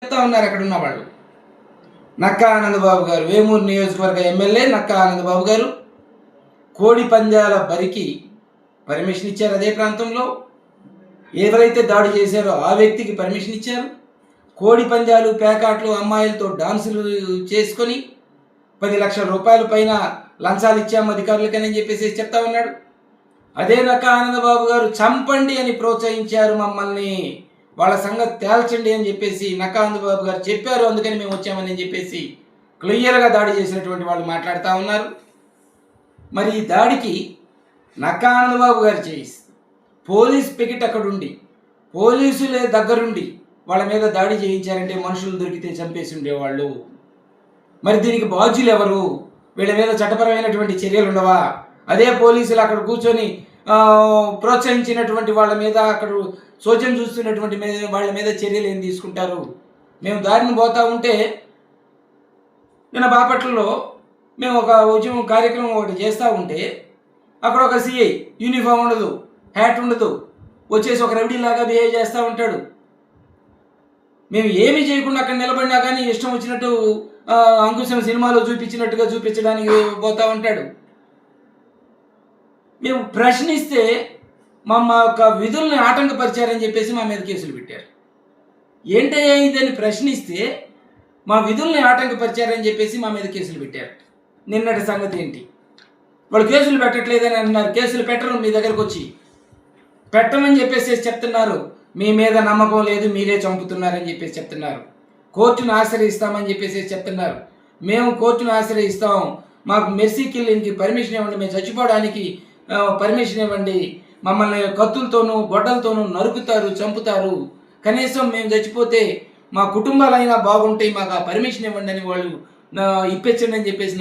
చెప్తా ఉన్నారు అక్కడ ఉన్న వాళ్ళు. నక్కా ఆనందబాబు గారు, వేమూరు నియోజకవర్గ ఎమ్మెల్యే నక్కా ఆనందబాబు గారు కోడి పందాల బరికి పర్మిషన్ ఇచ్చారు. అదే ప్రాంతంలో ఎవరైతే దాడి చేశారో ఆ వ్యక్తికి పర్మిషన్ ఇచ్చారు. కోడి పందాలు, పేకాట్లు, అమ్మాయిలతో డాన్సులు చేసుకొని 10 లక్షల రూపాయల పైన లంచాలు ఇచ్చాము అధికారులకని చెప్పేసి చెప్తా ఉన్నాడు. అదే నక్కా ఆనందబాబు గారు చంపండి అని ప్రోత్సహించారు మమ్మల్ని, వాళ్ళ సంగతి తేల్చండి అని చెప్పేసి నక్కా ఆనందబాబు గారు చెప్పారు, అందుకని మేము వచ్చామని చెప్పేసి క్లియర్గా దాడి చేసినటువంటి వాళ్ళు మాట్లాడుతూ ఉన్నారు. మరి ఈ దాడికి నక్కా ఆనందబాబు గారు చేయిస్తారు, పోలీస్ పికెట్ అక్కడుండి పోలీసులే దగ్గరుండి వాళ్ళ మీద దాడి చేయించారంటే మనుషులు దొరికితే చంపేసి ఉండేవాళ్ళు. మరి దీనికి బాధ్యులు ఎవరు? వీళ్ళ మీద చట్టపరమైనటువంటి చర్యలు ఉండవా? అదే పోలీసులు అక్కడ కూర్చొని ప్రోత్సహించినటువంటి వాళ్ళ మీద, అక్కడ సోచం చూస్తున్నటువంటి వాళ్ళ మీద చర్యలు ఏం తీసుకుంటారు? మేము దారిని పోతా ఉంటే నిన్న బాపట్లలో మేము ఒక ఉద్యమం కార్యక్రమం ఒకటి చేస్తూ ఉంటే అక్కడ ఒక సిఐ యూనిఫామ్ ఉండదు, హ్యాట్ ఉండదు, వచ్చేసి ఒక రౌడీలాగా బిహేవ్ చేస్తూ ఉంటాడు. మేము ఏమీ చేయకుండా అక్కడ నిలబడినా కానీ ఇష్టం వచ్చినట్టు అంకుశం సినిమాలో చూపించినట్టుగా చూపించడానికి పోతూ ఉంటాడు. మేము ప్రశ్నిస్తే మా యొక్క విధుల్ని ఆటంకపరిచారని చెప్పేసి మా మీద కేసులు పెట్టారు. ఏంటయ్యా ఇదని ప్రశ్నిస్తే మా విధుల్ని ఆటంకపరిచారని చెప్పేసి మా మీద కేసులు పెట్టారు. నిన్నటి సంగతి ఏంటి? వాళ్ళు కేసులు పెట్టట్లేదని అన్నారు. కేసులు పెట్టరు, మీ దగ్గరకు వచ్చి పెట్టమని చెప్పేసి చెప్తున్నారు. మీ మీద నమ్మకం లేదు, మీరే చంపుతున్నారని చెప్పేసి చెప్తున్నారు. కోర్టును ఆశ్రయిస్తామని చెప్పేసి చెప్తున్నారు. మేము కోర్టును ఆశ్రయిస్తాం, మాకు మెర్సీ కిల్లింగ్కి పర్మిషన్ ఇవ్వండి, మేము చచ్చిపోవడానికి పర్మిషన్ ఇవ్వండి, మమ్మల్ని కత్తులతోనూ గొడ్డలతోనూ నరుకుతారు, చంపుతారు, కనీసం మేము చచ్చిపోతే మా కుటుంబాలైనా బాగుంటాయి, మాకు ఆ పర్మిషన్ ఇవ్వండి అని వాళ్ళు ఇప్పించండి అని చెప్పేసి